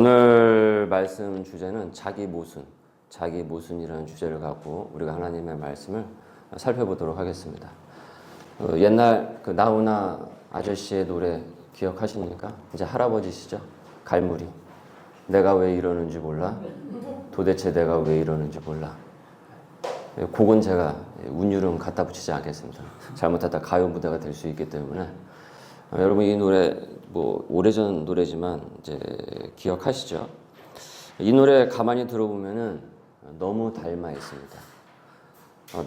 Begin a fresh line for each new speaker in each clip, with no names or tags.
오늘 말씀 주제는 자기 모순이라는 주제를 갖고 우리가 하나님의 말씀을 살펴보도록 하겠습니다. 옛날 그 나훈아 아저씨의 노래 기억하십니까? 이제 할아버지시죠? 갈무리. 내가 왜 이러는지 몰라. 도대체 내가 왜 이러는지 몰라. 곡은 제가 운율은 갖다 붙이지 않겠습니다. 잘못하다 가요 무대가 될 수 있기 때문에 여러분 이 노래 뭐 오래전 노래지만 이제 기억하시죠? 이 노래 가만히 들어보면은 너무 닮아 있습니다.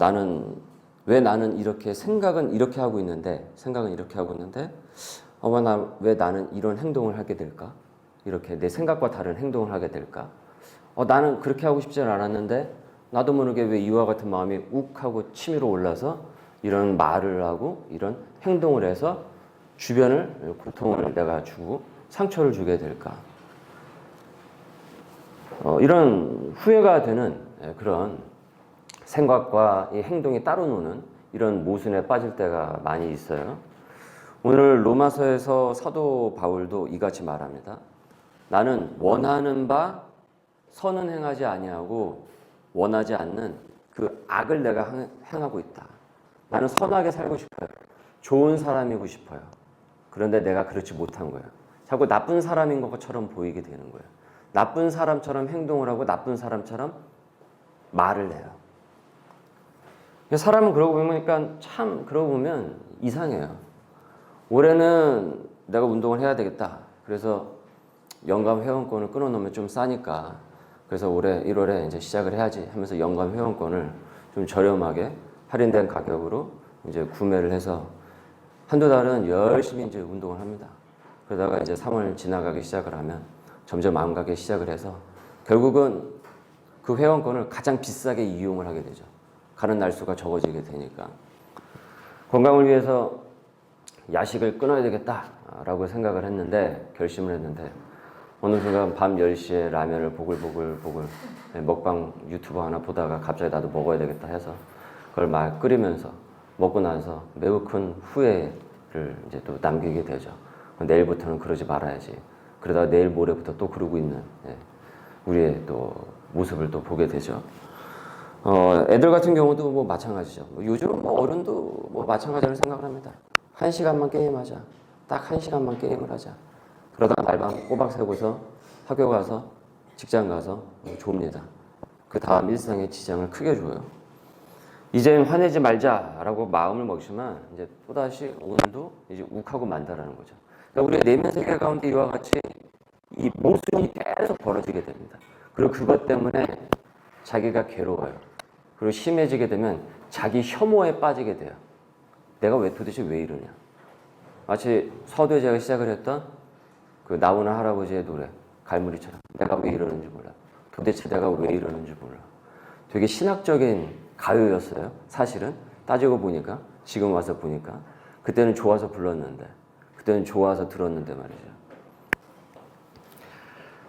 나는 이렇게 생각은 이렇게 하고 있는데 왜 나는 이런 행동을 하게 될까? 이렇게 내 생각과 다른 행동을 하게 될까? 나는 그렇게 하고 싶지 않았는데 나도 모르게 왜 이와 같은 마음이 욱하고 치밀어 올라서 이런 말을 하고 이런 행동을 해서 주변을 고통을 내가 주고 상처를 주게 될까? 이런 후회가 되는 그런 생각과 이 행동이 따로 노는 이런 모순에 빠질 때가 많이 있어요. 오늘 로마서에서 사도 바울도 이같이 말합니다. 나는 원하는 바 선은 행하지 아니하고 원하지 않는 그 악을 내가 행하고 있다. 나는 선하게 살고 싶어요. 좋은 사람이고 싶어요. 그런데 내가 그렇지 못한 거예요. 자꾸 나쁜 사람인 것처럼 보이게 되는 거예요. 나쁜 사람처럼 행동을 하고 나쁜 사람처럼 말을 해요. 사람은 그러고 보면 이상해요. 올해는 내가 운동을 해야 되겠다. 그래서 연감 회원권을 끊어놓으면 좀 싸니까 그래서 올해 1월에 이제 시작을 해야지 하면서 연감 회원권을 좀 저렴하게 할인된 가격으로 이제 구매를 해서 한두 달은 열심히 이제 운동을 합니다. 그러다가 이제 3월 지나가기 시작을 하면 점점 안 가기 시작을 해서 결국은 그 회원권을 가장 비싸게 이용을 하게 되죠. 가는 날수가 적어지게 되니까. 건강을 위해서 야식을 끊어야 되겠다라고 생각을 했는데, 결심을 했는데, 어느 순간 밤 10시에 라면을 보글보글 먹방 유튜버 하나 보다가 갑자기 나도 먹어야 되겠다 해서 그걸 막 끓이면서 먹고 나서 매우 큰 후회를 이제 또 남기게 되죠. 내일부터는 그러지 말아야지. 그러다가 내일 모레부터 또 그러고 있는 우리의 또 모습을 또 보게 되죠. 애들 같은 경우도 뭐 마찬가지죠. 요즘 뭐 어른도 뭐 마찬가지로 생각을 합니다. 1시간만 게임하자. 딱 1시간만 게임을 하자. 그러다가 날밤 꼬박 새고서 학교 가서 직장 가서 좁니다. 그 다음 일상에 지장을 크게 줘요. 이젠 화내지 말자라고 마음을 먹지만 이제 또다시 오늘도 이제 욱하고 만다라는 거죠. 그러니까 우리의 내면 세계 가운데 이와 같이 이 모순이 계속 벌어지게 됩니다. 그리고 그것 때문에 자기가 괴로워요. 그리고 심해지게 되면 자기 혐오에 빠지게 돼요. 내가 도대체 왜 이러냐. 마치 서두에 제가 시작을 했던 그 나훈아 할아버지의 노래 갈무리처럼 내가 왜 이러는지 몰라. 도대체 내가 왜 이러는지 몰라. 되게 신학적인 가요였어요. 사실은 따지고 보니까 지금 와서 보니까 그때는 좋아서 불렀는데 그때는 좋아서 들었는데 말이죠.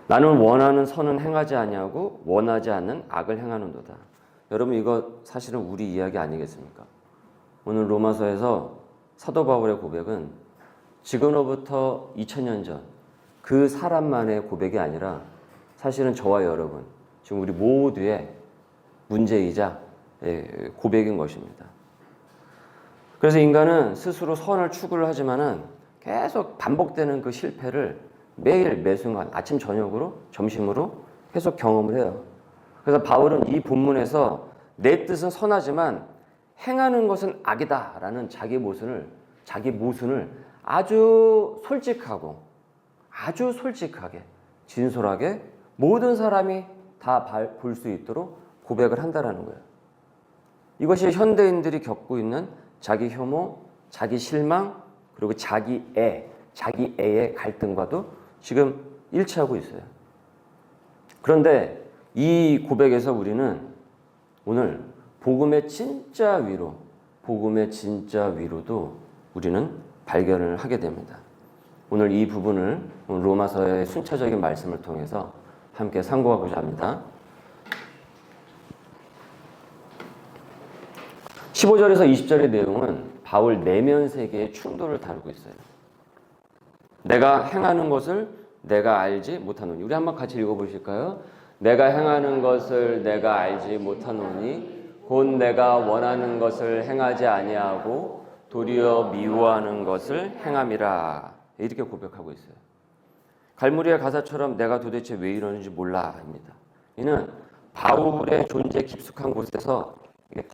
나는 원하는 선은 행하지 아니하고 원하지 않는 악을 행하는도다. 여러분 이거 사실은 우리 이야기 아니겠습니까? 오늘 로마서에서 사도 바울의 고백은 지금으로부터 2000년 전 그 사람만의 고백이 아니라 사실은 저와 여러분 지금 우리 모두의 문제이자 고백인 것입니다. 그래서 인간은 스스로 선을 추구를 하지만은 계속 반복되는 그 실패를 매일 매순간 아침 저녁으로 점심으로 계속 경험을 해요. 그래서 바울은 이 본문에서 내 뜻은 선하지만 행하는 것은 악이다라는 자기 모순을 아주 솔직하게 진솔하게 모든 사람이 다 볼 수 있도록 고백을 한다라는 거예요. 이것이 현대인들이 겪고 있는 자기 혐오, 자기 실망, 그리고 자기애의 갈등과도 지금 일치하고 있어요. 그런데 이 고백에서 우리는 오늘 복음의 진짜 위로도 우리는 발견을 하게 됩니다. 오늘 이 부분을 로마서의 순차적인 말씀을 통해서 함께 상고하고자 합니다. 15절에서 20절의 내용은 바울 내면 세계의 충돌을 다루고 있어요. 내가 행하는 것을 내가 알지 못하노니. 우리 한번 같이 읽어보실까요? 내가 행하는 것을 내가 알지 못하노니 곧 내가 원하는 것을 행하지 아니하고 도리어 미워하는 것을 행함이라. 이렇게 고백하고 있어요. 갈무리의 가사처럼 내가 도대체 왜 이러는지 몰라입니다. 이는 바울의 존재 깊숙한 곳에서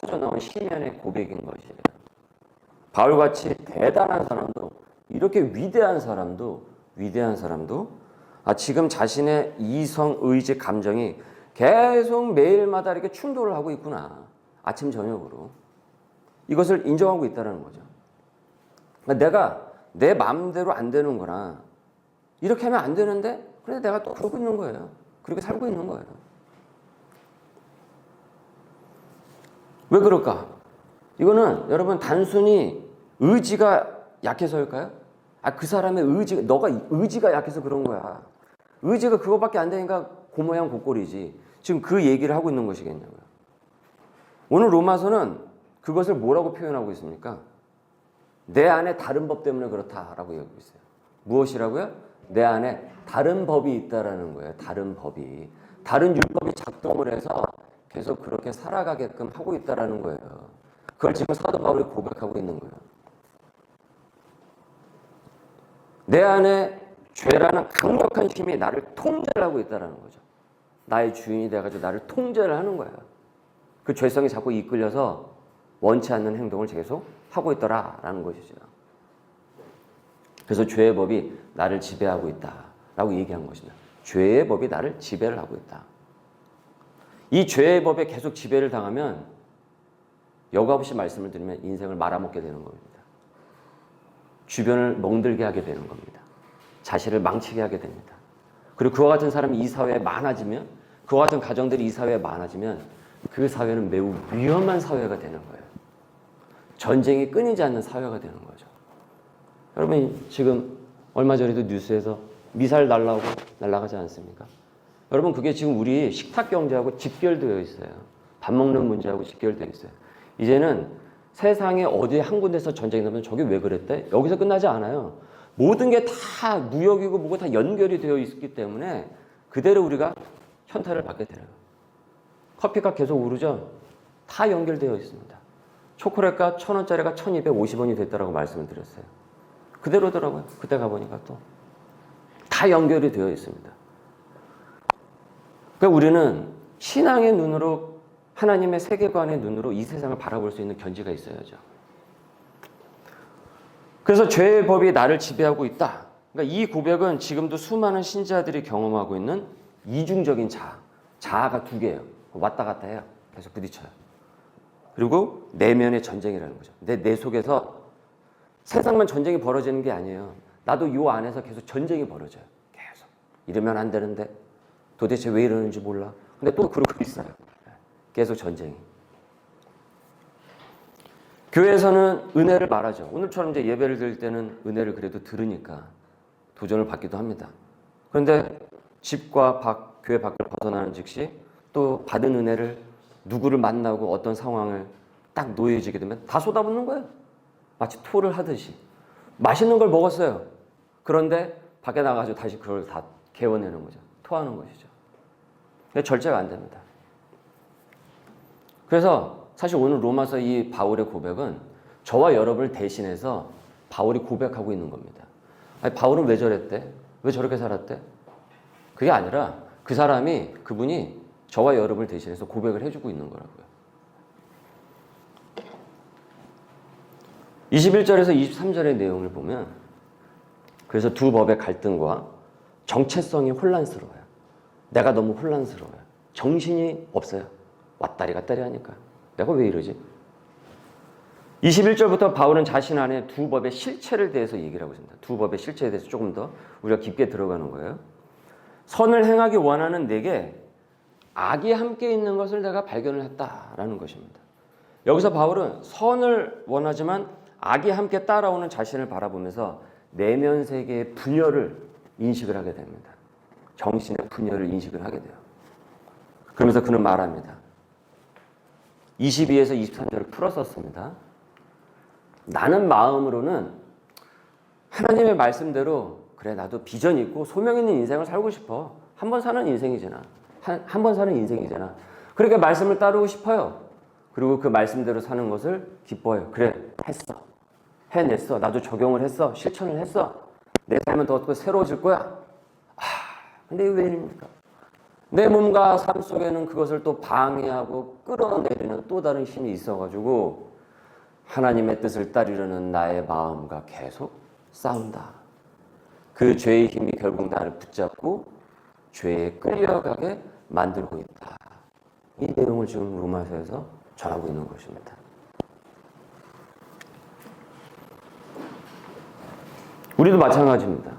터져나온 시면의 고백인 것이에요. 바울같이 대단한 사람도, 이렇게 위대한 사람도 지금 자신의 이성, 의지, 감정이 계속 매일마다 이렇게 충돌을 하고 있구나. 아침 저녁으로. 이것을 인정하고 있다는 거죠. 내가 내 마음대로 안 되는 거나 이렇게 하면 안 되는데 그런데 내가 또 그러고 있는 거예요. 그렇게 살고 있는 거예요. 왜 그럴까? 이거는 여러분 단순히 의지가 약해서일까요? 그 사람의 의지가, 너가 의지가 약해서 그런 거야. 의지가 그거밖에 안 되니까 고모양 고꼴이지. 지금 그 얘기를 하고 있는 것이겠냐고요. 오늘 로마서는 그것을 뭐라고 표현하고 있습니까? 내 안에 다른 법 때문에 그렇다라고 얘기하고 있어요. 무엇이라고요? 내 안에 다른 법이 있다라는 거예요. 다른 법이. 다른 율법이 작동을 해서 계속 그렇게 살아가게끔 하고 있다라는 거예요. 그걸 지금 사도 바울이 고백하고 있는 거예요. 내 안에 죄라는 강력한 힘이 나를 통제를 하고 있다는 거죠. 나의 주인이 돼가지고 나를 통제를 하는 거예요. 그 죄성이 자꾸 이끌려서 원치 않는 행동을 계속 하고 있더라라는 것이죠. 그래서 죄의 법이 나를 지배하고 있다라고 얘기한 것이죠. 죄의 법이 나를 지배를 하고 있다. 이 죄의 법에 계속 지배를 당하면 여과없이 말씀을 드리면 인생을 말아먹게 되는 겁니다. 주변을 멍들게 하게 되는 겁니다. 자신을 망치게 하게 됩니다. 그리고 그와 같은 사람이 이 사회에 많아지면, 그와 같은 가정들이 이 사회에 많아지면 그 사회는 매우 위험한 사회가 되는 거예요. 전쟁이 끊이지 않는 사회가 되는 거죠. 여러분 지금 얼마 전에도 뉴스에서 미사일 날아가지 않습니까? 여러분 그게 지금 우리 식탁 경제하고 직결되어 있어요. 밥 먹는 문제하고 직결되어 있어요. 이제는 세상에 어디 한 군데서 전쟁이 나면 저게 왜 그랬대? 여기서 끝나지 않아요. 모든 게 다 무역이고 뭐고 다 연결이 되어 있기 때문에 그대로 우리가 현타를 받게 돼요. 커피값 계속 오르죠? 다 연결되어 있습니다. 초콜릿값 1,000원짜리가 1,250원이 됐다고 말씀을 드렸어요. 그대로더라고요. 그때 가보니까 또 다 연결이 되어 있습니다. 그러니까 우리는 신앙의 눈으로, 하나님의 세계관의 눈으로 이 세상을 바라볼 수 있는 견지가 있어야죠. 그래서 죄의 법이 나를 지배하고 있다. 그러니까 이 고백은 지금도 수많은 신자들이 경험하고 있는 이중적인 자아가 두 개예요. 왔다 갔다 해요. 계속 부딪혀요. 그리고 내면의 전쟁이라는 거죠. 내 속에서 세상만 전쟁이 벌어지는 게 아니에요. 나도 이 안에서 계속 전쟁이 벌어져요. 계속. 이러면 안 되는데 도대체 왜 이러는지 몰라. 근데 또 그러고 있어요. 계속 전쟁이. 교회에서는 은혜를 말하죠. 오늘처럼 이제 예배를 드릴 때는 은혜를 그래도 들으니까 도전을 받기도 합니다. 그런데 집과 교회 밖을 벗어나는 즉시 또 받은 은혜를 누구를 만나고 어떤 상황을 딱 놓여지게 되면 다 쏟아붓는 거예요. 마치 토를 하듯이. 맛있는 걸 먹었어요. 그런데 밖에 나가서 다시 그걸 다 개워내는 거죠. 토하는 것이죠. 근데 절제가 안 됩니다. 그래서 사실 오늘 로마서 이 바울의 고백은 저와 여러분을 대신해서 바울이 고백하고 있는 겁니다. 아니, 바울은 왜 저랬대? 왜 저렇게 살았대? 그게 아니라 그분이 저와 여러분을 대신해서 고백을 해주고 있는 거라고요. 21절에서 23절의 내용을 보면 그래서 두 법의 갈등과 정체성이 혼란스러워요. 내가 너무 혼란스러워요. 정신이 없어요. 왔다리 갔다리 하니까. 내가 왜 이러지? 21절부터 바울은 자신 안에 두 법의 실체를 대해서 얘기를 하고 있습니다. 두 법의 실체에 대해서 조금 더 우리가 깊게 들어가는 거예요. 선을 행하기 원하는 내게 악이 함께 있는 것을 내가 발견을 했다라는 것입니다. 여기서 바울은 선을 원하지만 악이 함께 따라오는 자신을 바라보면서 내면 세계의 분열을 인식을 하게 됩니다. 정신의 분열을 인식을 하게 돼요. 그러면서 그는 말합니다. 22에서 23절을 풀었었습니다. 나는 마음으로는 하나님의 말씀대로 그래 나도 비전 있고 소명 있는 인생을 살고 싶어. 한 번 사는 인생이잖아. 한 번 사는 인생이잖아. 그러니까 말씀을 따르고 싶어요. 그리고 그 말씀대로 사는 것을 기뻐해요. 그래 했어. 해냈어. 나도 적용을 했어. 실천을 했어. 내 삶은 더 새로워질 거야. 근데 이게 왜 이럽니까? 내 몸과 삶 속에는 그것을 또 방해하고 끌어내리는 또 다른 힘이 있어가지고 하나님의 뜻을 따르려는 나의 마음과 계속 싸운다. 그 죄의 힘이 결국 나를 붙잡고 죄에 끌려가게 만들고 있다. 이 내용을 지금 로마서에서 전하고 있는 것입니다. 우리도 마찬가지입니다.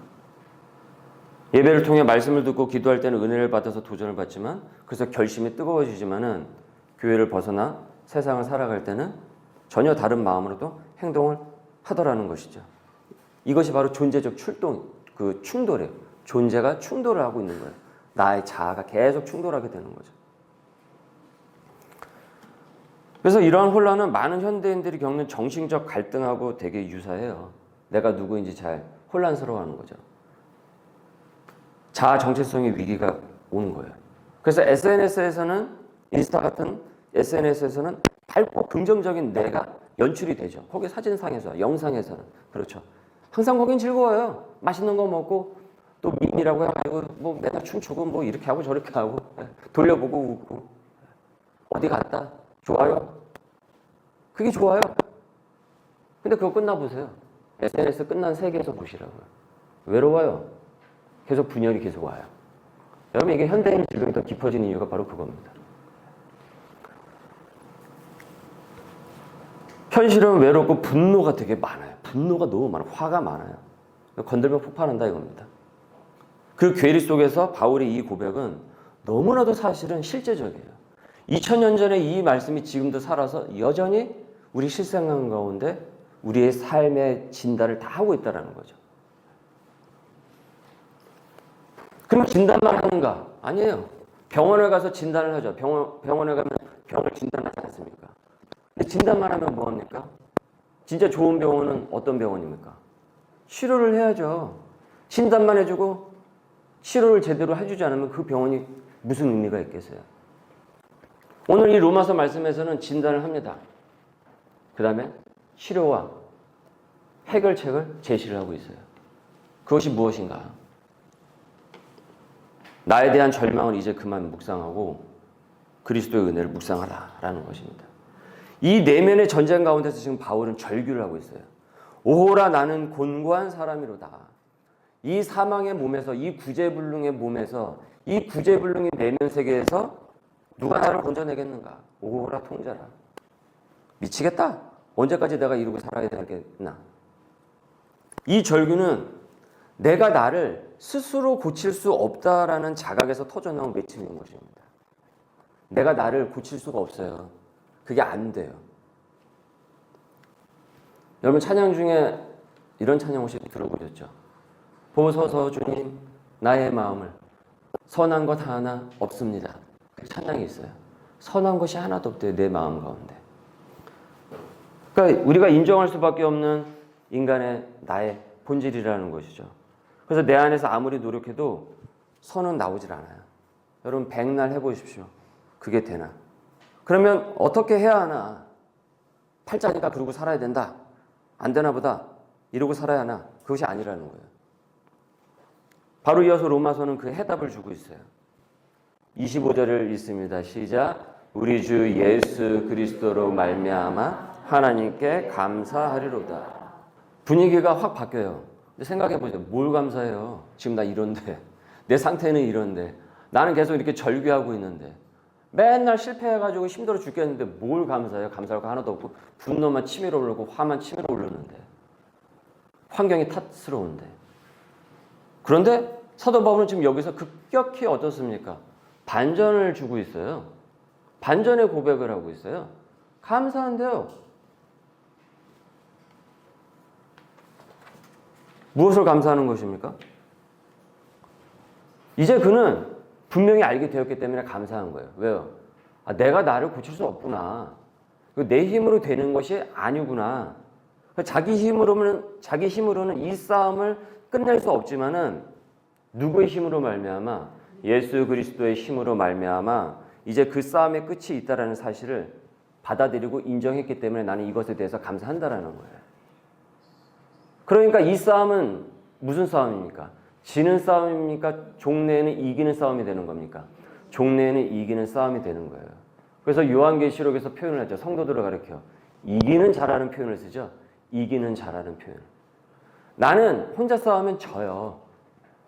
예배를 통해 말씀을 듣고 기도할 때는 은혜를 받아서 도전을 받지만 그래서 결심이 뜨거워지지만은 교회를 벗어나 세상을 살아갈 때는 전혀 다른 마음으로도 행동을 하더라는 것이죠. 이것이 바로 존재적 충돌이에요. 존재가 충돌을 하고 있는 거예요. 나의 자아가 계속 충돌하게 되는 거죠. 그래서 이러한 혼란은 많은 현대인들이 겪는 정신적 갈등하고 되게 유사해요. 내가 누구인지 잘 혼란스러워하는 거죠. 자아 정체성의 위기가 오는 거예요. 그래서 SNS에서는 인스타 같은 SNS에서는 밝고 긍정적인 내가 연출이 되죠. 거기 사진상에서, 영상에서는 그렇죠. 항상 거긴 즐거워요. 맛있는 거 먹고 또 밈이라고 해가지고 뭐 맨날 춤추고 뭐 이렇게 하고 저렇게 하고 돌려보고 웃고 어디 갔다 좋아요. 그게 좋아요. 근데 그거 끝나보세요. SNS 끝난 세계에서 보시라고요. 외로워요. 계속 분열이 계속 와요. 여러분 이게 현대인 질병이 더 깊어지는 이유가 바로 그겁니다. 현실은 외롭고 분노가 되게 많아요. 분노가 너무 많아요. 화가 많아요. 건들면 폭발한다 이겁니다. 그 괴리 속에서 바울의 이 고백은 너무나도 사실은 실제적이에요. 2000년 전에 이 말씀이 지금도 살아서 여전히 우리 실생활 가운데 우리의 삶의 진단을 다 하고 있다는 거죠. 그럼 진단만 하는가? 아니에요. 병원에 가서 진단을 하죠. 병원에 가면 병을 진단하지 않습니까? 근데 진단만 하면 뭐합니까? 진짜 좋은 병원은 어떤 병원입니까? 치료를 해야죠. 진단만 해주고 치료를 제대로 해주지 않으면 그 병원이 무슨 의미가 있겠어요? 오늘 이 로마서 말씀에서는 진단을 합니다. 그 다음에 치료와 해결책을 제시를 하고 있어요. 그것이 무엇인가? 나에 대한 절망을 이제 그만 묵상하고 그리스도의 은혜를 묵상하라라는 것입니다. 이 내면의 전쟁 가운데서 지금 바울은 절규를 하고 있어요. 오호라 나는 곤고한 사람이로다. 이 사망의 몸에서 이 구제불능의 몸에서 이 구제불능의 내면 세계에서 누가 나를 건져내겠는가? 오호라 통자라. 미치겠다. 언제까지 내가 이러고 살아야 되겠나? 이 절규는 내가 나를 스스로 고칠 수 없다라는 자각에서 터져나온 외침인 것입니다. 내가 나를 고칠 수가 없어요. 그게 안 돼요. 여러분 찬양 중에 이런 찬양 혹시 들어보셨죠? 보소서 주님 나의 마음을 선한 것 하나 없습니다. 그 찬양이 있어요. 선한 것이 하나도 없대요. 내 마음 가운데. 그러니까 우리가 인정할 수밖에 없는 인간의 나의 본질이라는 것이죠. 그래서 내 안에서 아무리 노력해도 선은 나오질 않아요. 여러분 백날 해보십시오. 그게 되나? 그러면 어떻게 해야 하나? 팔자니까 그러고 살아야 된다. 안 되나 보다. 이러고 살아야 하나? 그것이 아니라는 거예요. 바로 이어서 로마서는 그 해답을 주고 있어요. 25절을 읽습니다. 시작. 우리 주 예수 그리스도로 말미암아 하나님께 감사하리로다. 분위기가 확 바뀌어요. 근데 생각해보세요. 뭘 감사해요? 지금 나 이런데. 내 상태는 이런데. 나는 계속 이렇게 절규하고 있는데. 맨날 실패해가지고 힘들어 죽겠는데 뭘 감사해요? 감사할 거 하나도 없고 분노만 치밀어 오르고 화만 치밀어 오르는데. 환경이 탓스러운데. 그런데 사도 바울은 지금 여기서 급격히 어떻습니까? 반전을 주고 있어요. 반전의 고백을 하고 있어요. 감사한데요. 무엇을 감사하는 것입니까? 이제 그는 분명히 알게 되었기 때문에 감사한 거예요. 왜요? 아, 내가 나를 고칠 수 없구나. 내 힘으로 되는 것이 아니구나. 자기 힘으로는 이 싸움을 끝낼 수 없지만은 누구의 힘으로 말미암아? 예수 그리스도의 힘으로 말미암아 이제 그 싸움의 끝이 있다라는 사실을 받아들이고 인정했기 때문에 나는 이것에 대해서 감사한다라는 거예요. 그러니까 이 싸움은 무슨 싸움입니까? 지는 싸움입니까? 종래에는 이기는 싸움이 되는 겁니까? 종래에는 이기는 싸움이 되는 거예요. 그래서 요한계시록에서 표현을 하죠. 성도들을 가르쳐 이기는 자라는 표현을 쓰죠. 이기는 자라는 표현. 나는 혼자 싸우면 져요.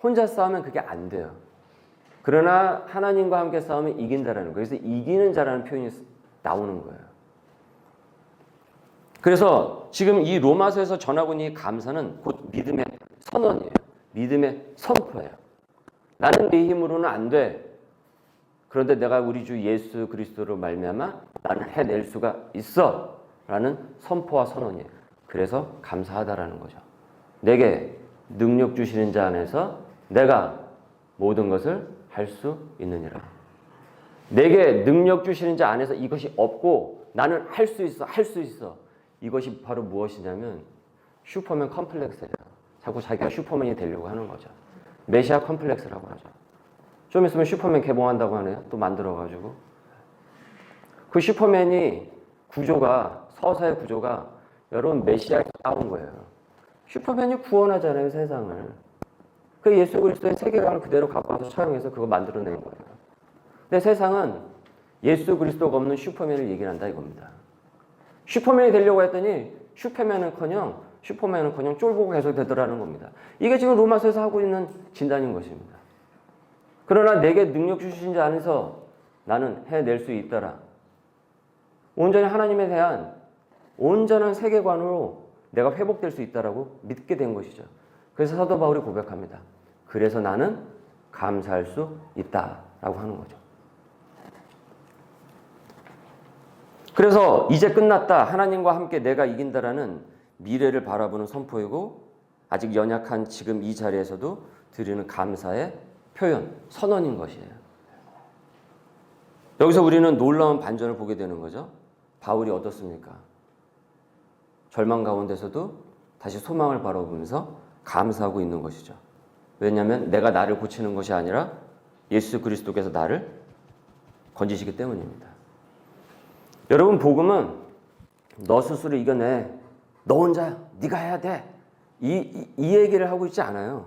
혼자 싸우면 그게 안 돼요. 그러나 하나님과 함께 싸우면 이긴다라는 거예요. 그래서 이기는 자라는 표현이 나오는 거예요. 그래서 지금 이 로마서에서 전하고 있는 이 감사는 곧 믿음의 선언이에요. 믿음의 선포예요. 나는 네 힘으로는 안 돼. 그런데 내가 우리 주 예수 그리스도로 말미암아 나는 해낼 수가 있어. 라는 선포와 선언이에요. 그래서 감사하다라는 거죠. 내게 능력 주시는 자 안에서 내가 모든 것을 할 수 있느니라. 내게 능력 주시는 자 안에서 이것이 없고 나는 할 수 있어, 할 수 있어. 이것이 바로 무엇이냐면 슈퍼맨 컴플렉스예요. 자꾸 자기가 슈퍼맨이 되려고 하는 거죠. 메시아 컴플렉스라고 하죠. 좀 있으면 슈퍼맨 개봉한다고 하네요. 또 만들어가지고. 그 슈퍼맨이 구조가, 서사의 구조가 여러분 메시아에 가까운 거예요. 슈퍼맨이 구원하잖아요, 세상을. 그 예수 그리스도의 세계관을 그대로 갖고 와서 차용해서 그거 만들어낸 거예요. 근데 세상은 예수 그리스도가 없는 슈퍼맨을 얘기한다 이겁니다. 슈퍼맨이 되려고 했더니 슈퍼맨은커녕 쫄보고 계속 되더라는 겁니다. 이게 지금 로마서에서 하고 있는 진단인 것입니다. 그러나 내게 능력 주신 자 안에서 나는 해낼 수 있더라. 온전히 하나님에 대한 온전한 세계관으로 내가 회복될 수 있다라고 믿게 된 것이죠. 그래서 사도 바울이 고백합니다. 그래서 나는 감사할 수 있다라고 하는 거죠. 그래서 이제 끝났다. 하나님과 함께 내가 이긴다라는 미래를 바라보는 선포이고 아직 연약한 지금 이 자리에서도 드리는 감사의 표현, 선언인 것이에요. 여기서 우리는 놀라운 반전을 보게 되는 거죠. 바울이 어떻습니까? 절망 가운데서도 다시 소망을 바라보면서 감사하고 있는 것이죠. 왜냐하면 내가 나를 고치는 것이 아니라 예수 그리스도께서 나를 건지시기 때문입니다. 여러분 복음은 너 스스로 이겨내. 너 혼자 네가 해야 돼. 이 얘기를 하고 있지 않아요.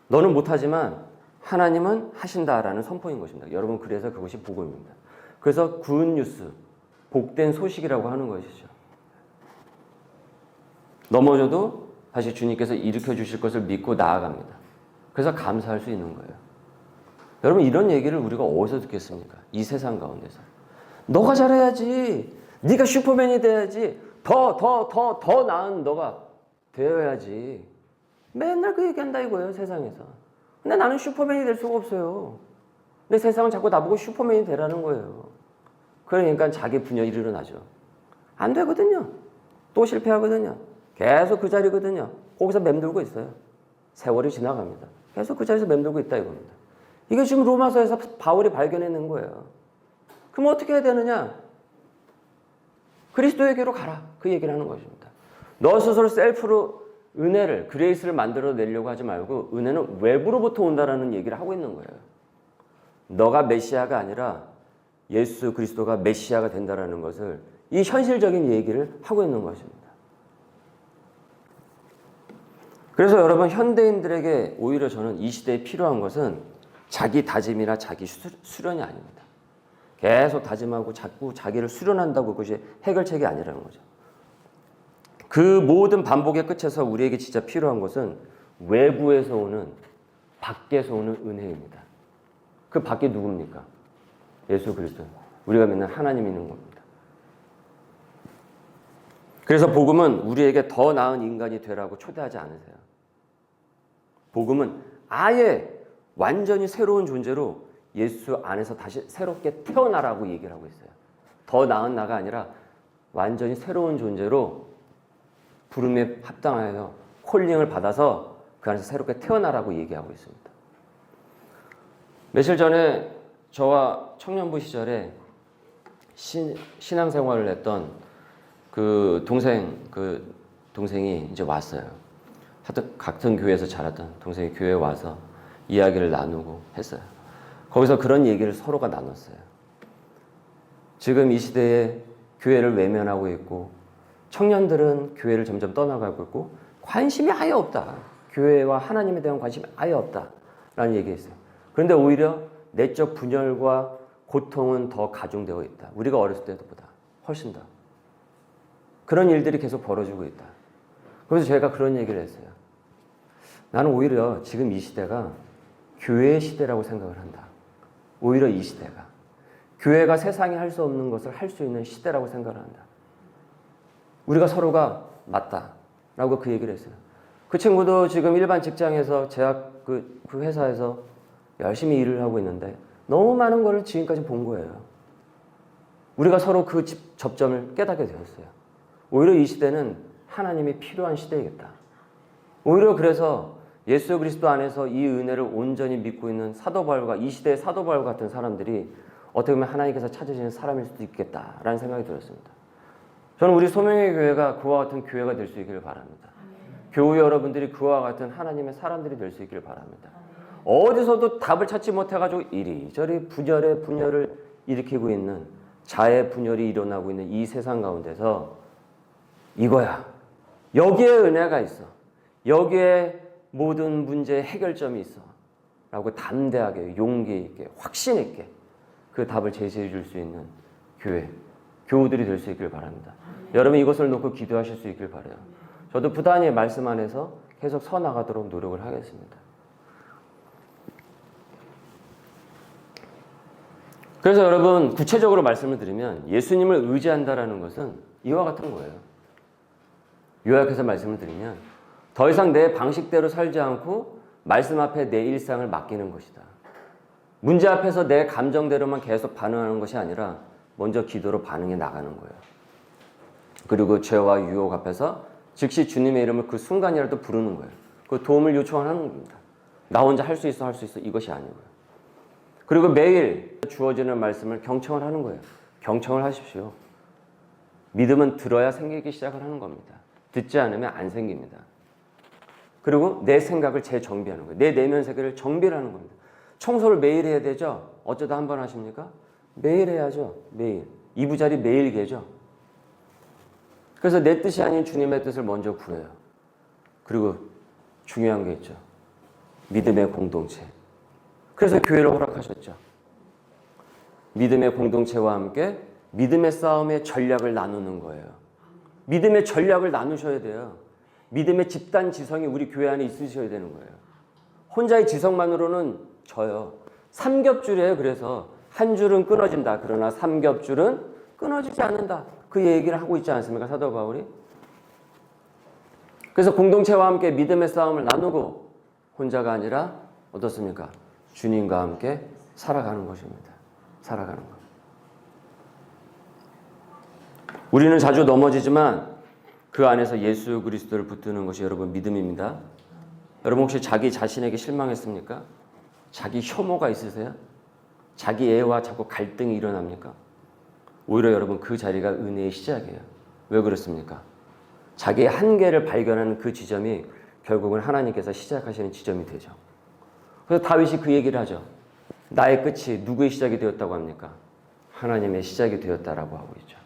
너는 못하지만 하나님은 하신다라는 선포인 것입니다. 여러분 그래서 그것이 복음입니다. 그래서 굿뉴스, 복된 소식이라고 하는 것이죠. 넘어져도 다시 주님께서 일으켜 주실 것을 믿고 나아갑니다. 그래서 감사할 수 있는 거예요. 여러분 이런 얘기를 우리가 어디서 듣겠습니까? 이 세상 가운데서. 너가 잘해야지. 네가 슈퍼맨이 돼야지. 더 나은 너가 되어야지. 맨날 그 얘기한다 이거예요, 세상에서. 근데 나는 슈퍼맨이 될 수가 없어요. 근데 세상은 자꾸 나보고 슈퍼맨이 되라는 거예요. 그러니까 자기 분열이 일어나죠. 안 되거든요. 또 실패하거든요. 계속 그 자리거든요. 거기서 맴돌고 있어요. 세월이 지나갑니다. 계속 그 자리에서 맴돌고 있다 이겁니다. 이게 지금 로마서에서 바울이 발견해낸 거예요. 그럼 어떻게 해야 되느냐? 그리스도에게로 가라. 그 얘기를 하는 것입니다. 너 스스로 셀프로 은혜를, 그레이스를 만들어내려고 하지 말고 은혜는 외부로부터 온다라는 얘기를 하고 있는 거예요. 너가 메시아가 아니라 예수 그리스도가 메시아가 된다라는 것을 이 현실적인 얘기를 하고 있는 것입니다. 그래서 여러분 현대인들에게 오히려 저는 이 시대에 필요한 것은 자기 다짐이나 자기 수련이 아닙니다. 계속 다짐하고 자꾸 자기를 수련한다고 그것이 해결책이 아니라는 거죠. 그 모든 반복의 끝에서 우리에게 진짜 필요한 것은 외부에서 오는, 밖에서 오는 은혜입니다. 그 밖에 누굽니까? 예수 그리스도. 우리가 믿는 하나님이 있는 겁니다. 그래서 복음은 우리에게 더 나은 인간이 되라고 초대하지 않으세요. 복음은 아예 완전히 새로운 존재로 예수 안에서 다시 새롭게 태어나라고 얘기를 하고 있어요. 더 나은 나가 아니라 완전히 새로운 존재로 부름에 합당하여 콜링을 받아서 그 안에서 새롭게 태어나라고 얘기하고 있습니다. 며칠 전에 저와 청년부 시절에 신앙생활을 했던 그 동생이 이제 왔어요. 하여튼 같은 교회에서 자랐던 동생이 교회에 와서 이야기를 나누고 했어요. 거기서 그런 얘기를 서로가 나눴어요. 지금 이 시대에 교회를 외면하고 있고 청년들은 교회를 점점 떠나가고 있고 관심이 아예 없다. 교회와 하나님에 대한 관심이 아예 없다라는 얘기했어요. 그런데 오히려 내적 분열과 고통은 더 가중되어 있다. 우리가 어렸을 때보다 훨씬 더. 그런 일들이 계속 벌어지고 있다. 그래서 제가 그런 얘기를 했어요. 나는 오히려 지금 이 시대가 교회의 시대라고 생각을 한다. 오히려 이 시대가. 교회가 세상에 할 수 없는 것을 할 수 있는 시대라고 생각을 한다. 우리가 서로가 맞다라고 그 얘기를 했어요. 그 친구도 지금 일반 직장에서 제약 그 회사에서 열심히 일을 하고 있는데 너무 많은 걸 지금까지 본 거예요. 우리가 서로 그 접점을 깨닫게 되었어요. 오히려 이 시대는 하나님이 필요한 시대이겠다. 오히려 그래서 예수 그리스도 안에서 이 은혜를 온전히 믿고 있는 사도 바울과 이 시대의 사도 바울 같은 사람들이 어떻게 보면 하나님께서 찾으시는 사람일 수도 있겠다라는 생각이 들었습니다. 저는 우리 소명의 교회가 그와 같은 교회가 될 수 있기를 바랍니다. 교우 여러분들이 그와 같은 하나님의 사람들이 될 수 있기를 바랍니다. 어디서도 답을 찾지 못해가지고 이리저리 분열을 일으키고 있는 자의 분열이 일어나고 있는 이 세상 가운데서 이거야. 여기에 은혜가 있어. 여기에 모든 문제의 해결점이 있어. 라고 담대하게 용기 있게 확신 있게 그 답을 제시해 줄 수 있는 교회, 교우들이 될 수 있길 바랍니다. 여러분 이것을 놓고 기도하실 수 있길 바라요. 저도 부단히 말씀 안에서 계속 서 나가도록 노력을 하겠습니다. 그래서 여러분 구체적으로 말씀을 드리면 예수님을 의지한다라는 것은 이와 같은 거예요. 요약해서 말씀을 드리면 더 이상 내 방식대로 살지 않고 말씀 앞에 내 일상을 맡기는 것이다. 문제 앞에서 내 감정대로만 계속 반응하는 것이 아니라 먼저 기도로 반응해 나가는 거예요. 그리고 죄와 유혹 앞에서 즉시 주님의 이름을 그 순간이라도 부르는 거예요. 그 도움을 요청하는 겁니다. 나 혼자 할 수 있어 이것이 아니고요. 그리고 매일 주어지는 말씀을 경청을 하는 거예요. 경청을 하십시오. 믿음은 들어야 생기기 시작을 하는 겁니다. 듣지 않으면 안 생깁니다. 그리고 내 생각을 재정비하는 거예요. 내 내면 세계를 정비를 하는 겁니다. 청소를 매일 해야 되죠? 어쩌다 한 번 하십니까? 매일 해야죠. 매일. 이부자리 매일 개죠. 그래서 내 뜻이 아닌 주님의 뜻을 먼저 구해요. 그리고 중요한 게 있죠. 믿음의 공동체. 그래서 교회를 허락하셨죠. 믿음의 공동체와 함께 믿음의 싸움의 전략을 나누는 거예요. 믿음의 전략을 나누셔야 돼요. 믿음의 집단 지성이 우리 교회 안에 있으셔야 되는 거예요. 혼자의 지성만으로는 져요. 삼겹줄이에요. 그래서 한 줄은 끊어진다. 그러나 삼겹줄은 끊어지지 않는다. 그 얘기를 하고 있지 않습니까? 사도 바울이. 그래서 공동체와 함께 믿음의 싸움을 나누고 혼자가 아니라 어떻습니까? 주님과 함께 살아가는 것입니다. 살아가는 것. 우리는 자주 넘어지지만 그 안에서 예수 그리스도를 붙드는 것이 여러분 믿음입니다. 여러분 혹시 자기 자신에게 실망했습니까? 자기 혐오가 있으세요? 자기 애와 자꾸 갈등이 일어납니까? 오히려 여러분 그 자리가 은혜의 시작이에요. 왜 그렇습니까? 자기의 한계를 발견하는 그 지점이 결국은 하나님께서 시작하시는 지점이 되죠. 그래서 다윗이 그 얘기를 하죠. 나의 끝이 누구의 시작이 되었다고 합니까? 하나님의 시작이 되었다라고 하고 있죠.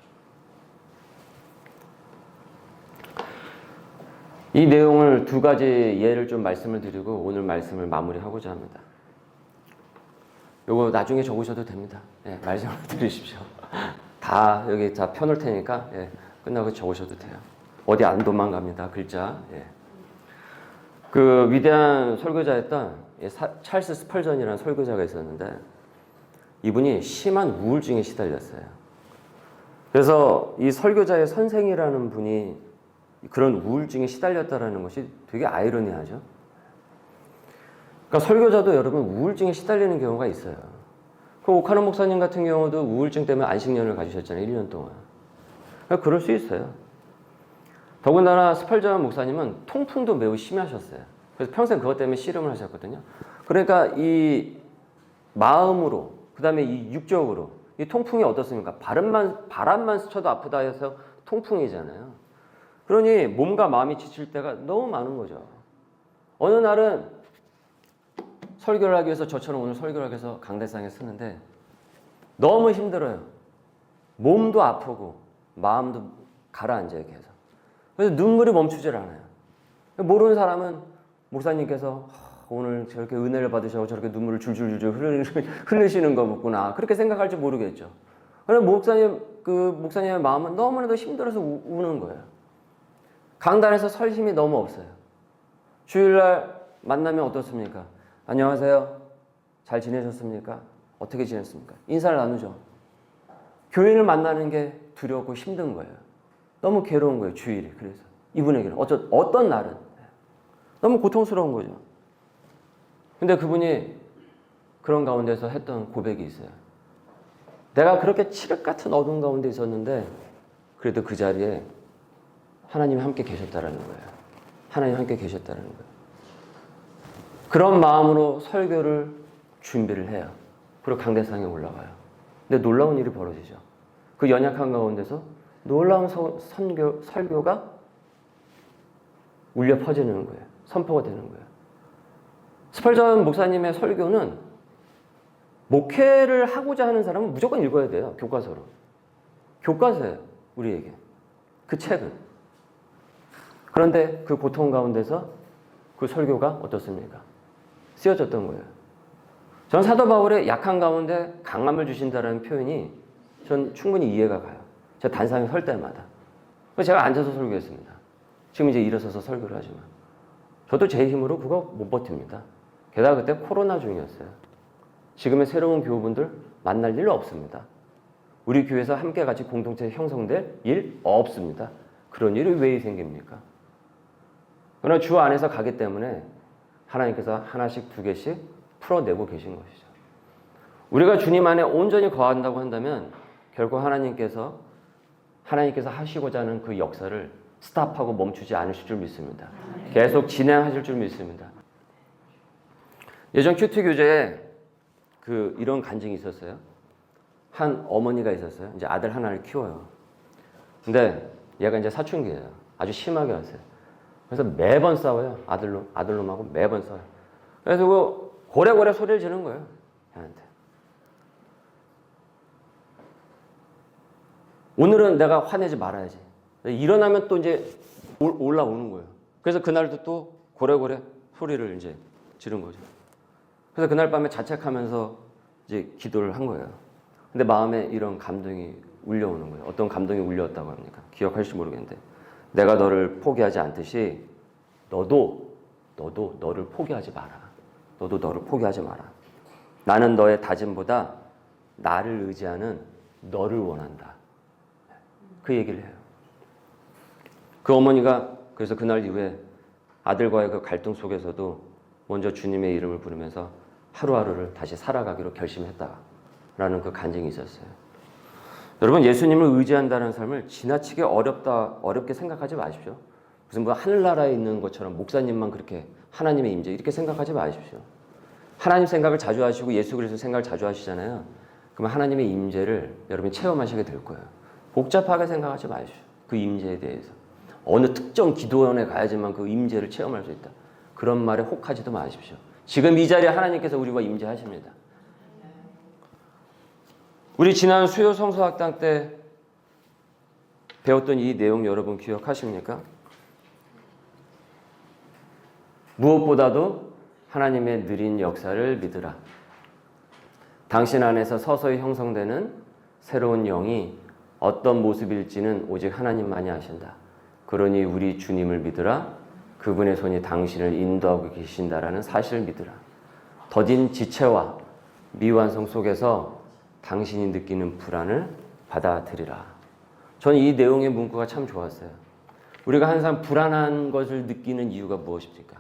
이 내용을 두 가지 예를 좀 말씀을 드리고 오늘 말씀을 마무리하고자 합니다. 요거 나중에 적으셔도 됩니다. 예, 말씀을 들으십시오. 다 여기 다 펴놓을 테니까 예, 끝나고 적으셔도 돼요. 어디 안 도망갑니다. 글자. 예. 그 위대한 설교자였던 찰스 스펄전이라는 설교자가 있었는데 이분이 심한 우울증에 시달렸어요. 그래서 이 설교자의 선생이라는 분이 그런 우울증에 시달렸다는 것이 되게 아이러니하죠. 그러니까 설교자도 여러분 우울증에 시달리는 경우가 있어요. 그 오카노 목사님 같은 경우도 우울증 때문에 안식년을 가지셨잖아요. 1년 동안. 그러니까 그럴 수 있어요. 더군다나 스펄전 목사님은 통풍도 매우 심하셨어요. 그래서 평생 그것 때문에 씨름을 하셨거든요. 그러니까 이 마음으로, 그 다음에 이 육적으로, 이 통풍이 어떻습니까? 바람만 스쳐도 아프다 해서 통풍이잖아요. 그러니 몸과 마음이 지칠 때가 너무 많은 거죠. 어느 날은 설교를 하기 위해서 저처럼 오늘 설교를 하기 위해서 강대상에 서는데 너무 힘들어요. 몸도 아프고 마음도 가라앉아요 계속. 그래서 눈물이 멈추질 않아요. 모르는 사람은 목사님께서 오늘 저렇게 은혜를 받으셔서 저렇게 눈물을 줄줄줄줄 흘리시는 거구나 그렇게 생각할지 모르겠죠. 그럼 목사님의 마음은 너무나도 힘들어서 우는 거예요. 강단에서 설 힘이 너무 없어요. 주일날 만나면 어떻습니까? 안녕하세요. 잘 지내셨습니까? 어떻게 지냈습니까? 인사를 나누죠. 교인을 만나는 게 두렵고 힘든 거예요. 너무 괴로운 거예요. 주일이. 그래서 이분에게는 어떤 날은 너무 고통스러운 거죠. 근데 그분이 그런 가운데서 했던 고백이 있어요. 내가 그렇게 칠흑 같은 어두운 가운데 있었는데 그래도 그 자리에 하나님이 함께 계셨다라는 거예요. 하나님 함께 계셨다는 거예요. 그런 마음으로 설교를 준비를 해요. 그리고 강대상에 올라가요. 근데 놀라운 일이 벌어지죠. 그 연약한 가운데서 놀라운 설교가 울려 퍼지는 거예요. 선포가 되는 거예요. 스펄전 목사님의 설교는 목회를 하고자 하는 사람은 무조건 읽어야 돼요. 교과서로. 교과서예요. 우리에게. 그 책은. 그런데 그 고통 가운데서 그 설교가 어떻습니까? 쓰여졌던 거예요. 전 사도 바울의 약한 가운데 강함을 주신다는 표현이 전 충분히 이해가 가요. 제가 단상에 설 때마다. 제가 앉아서 설교했습니다. 지금 이제 일어서서 설교를 하지만. 저도 제 힘으로 그거 못 버팁니다. 게다가 그때 코로나 중이었어요. 지금의 새로운 교우분들 만날 일 없습니다. 우리 교회에서 함께 같이 공동체 형성될 일 없습니다. 그런 일이 왜 생깁니까? 그러나 주 안에서 가기 때문에 하나님께서 하나씩 두 개씩 풀어내고 계신 것이죠. 우리가 주님 안에 온전히 거한다고 한다면 결국 하나님께서 하시고자 하는 그 역사를 스탑하고 멈추지 않으실 줄 믿습니다. 계속 진행하실 줄 믿습니다. 예전 큐티 교재에 이런 간증이 있었어요. 한 어머니가 있었어요. 이제 아들 하나를 키워요. 근데 얘가 이제 사춘기예요. 아주 심하게 왔어요. 그래서 매번 싸워요. 아들놈하고 매번 싸워요. 그래서 고래고래 소리를 지르는 거예요. 걔한테. 오늘은 내가 화내지 말아야지. 일어나면 또 이제 올라오는 거예요. 그래서 그날도 또 고래고래 소리를 이제 지른 거죠. 그래서 그날 밤에 자책하면서 이제 기도를 한 거예요. 근데 마음에 이런 감동이 울려오는 거예요. 어떤 감동이 울려왔다고 합니까? 기억하실지 모르겠는데 내가 너를 포기하지 않듯이 너도 너를 포기하지 마라. 너도 너를 포기하지 마라. 나는 너의 다짐보다 나를 의지하는 너를 원한다. 그 얘기를 해요. 그 어머니가 그래서 그날 이후에 아들과의 그 갈등 속에서도 먼저 주님의 이름을 부르면서 하루하루를 다시 살아가기로 결심했다라는 그 간증이 있었어요. 여러분, 예수님을 의지한다는 삶을 지나치게 어렵게 생각하지 마십시오. 무슨 하늘나라에 있는 것처럼 목사님만 그렇게 하나님의 임재 이렇게 생각하지 마십시오. 하나님 생각을 자주 하시고 예수 그리스도 생각을 자주 하시잖아요. 그러면 하나님의 임재를 여러분이 체험하시게 될 거예요. 복잡하게 생각하지 마십시오. 그 임재에 대해서. 어느 특정 기도원에 가야지만 그 임재를 체험할 수 있다. 그런 말에 혹하지도 마십시오. 지금 이 자리에 하나님께서 우리와 임재하십니다. 우리 지난 수요 성서학당 때 배웠던 이 내용 여러분 기억하십니까? 무엇보다도 하나님의 느린 역사를 믿으라. 당신 안에서 서서히 형성되는 새로운 영이 어떤 모습일지는 오직 하나님만이 아신다. 그러니 우리 주님을 믿으라. 그분의 손이 당신을 인도하고 계신다라는 사실을 믿으라. 더딘 지체와 미완성 속에서 당신이 느끼는 불안을 받아들이라. 저는 이 내용의 문구가 참 좋았어요. 우리가 항상 불안한 것을 느끼는 이유가 무엇입니까?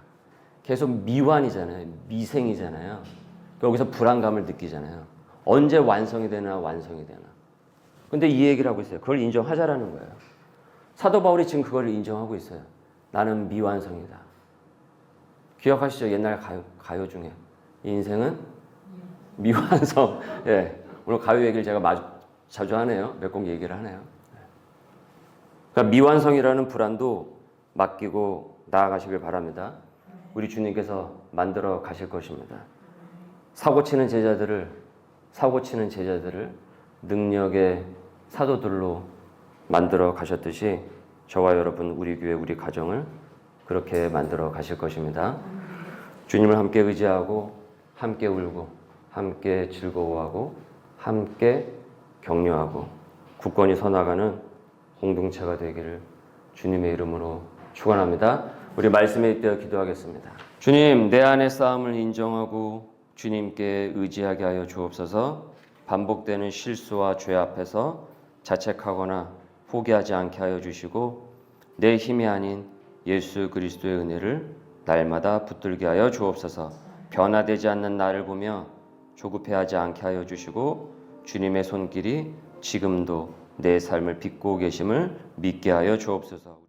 계속 미완이잖아요. 미생이잖아요. 여기서 불안감을 느끼잖아요. 언제 완성이 되나. 근데 이 얘기를 하고 있어요. 그걸 인정하자라는 거예요. 사도 바울이 지금 그걸 인정하고 있어요. 나는 미완성이다. 기억하시죠? 옛날 가요 중에 인생은 미완성. 예. 오늘 가요 얘기를 제가 자주 하네요. 몇 곡 얘기를 하네요. 그러니까 미완성이라는 불안도 맡기고 나아가시길 바랍니다. 우리 주님께서 만들어 가실 것입니다. 사고치는 제자들을 능력의 사도들로 만들어 가셨듯이 저와 여러분, 우리 교회, 우리 가정을 그렇게 만들어 가실 것입니다. 주님을 함께 의지하고 함께 울고 함께 즐거워하고 함께 격려하고 굳건히 서나가는 공동체가 되기를 주님의 이름으로 축원합니다. 우리 말씀에 잇대어 기도하겠습니다. 주님, 내 안의 싸움을 인정하고 주님께 의지하게 하여 주옵소서. 반복되는 실수와 죄 앞에서 자책하거나 포기하지 않게 하여 주시고 내 힘이 아닌 예수 그리스도의 은혜를 날마다 붙들게 하여 주옵소서. 변화되지 않는 나를 보며 조급해하지 않게 하여 주시고 주님의 손길이 지금도 내 삶을 빚고 계심을 믿게 하여 주옵소서.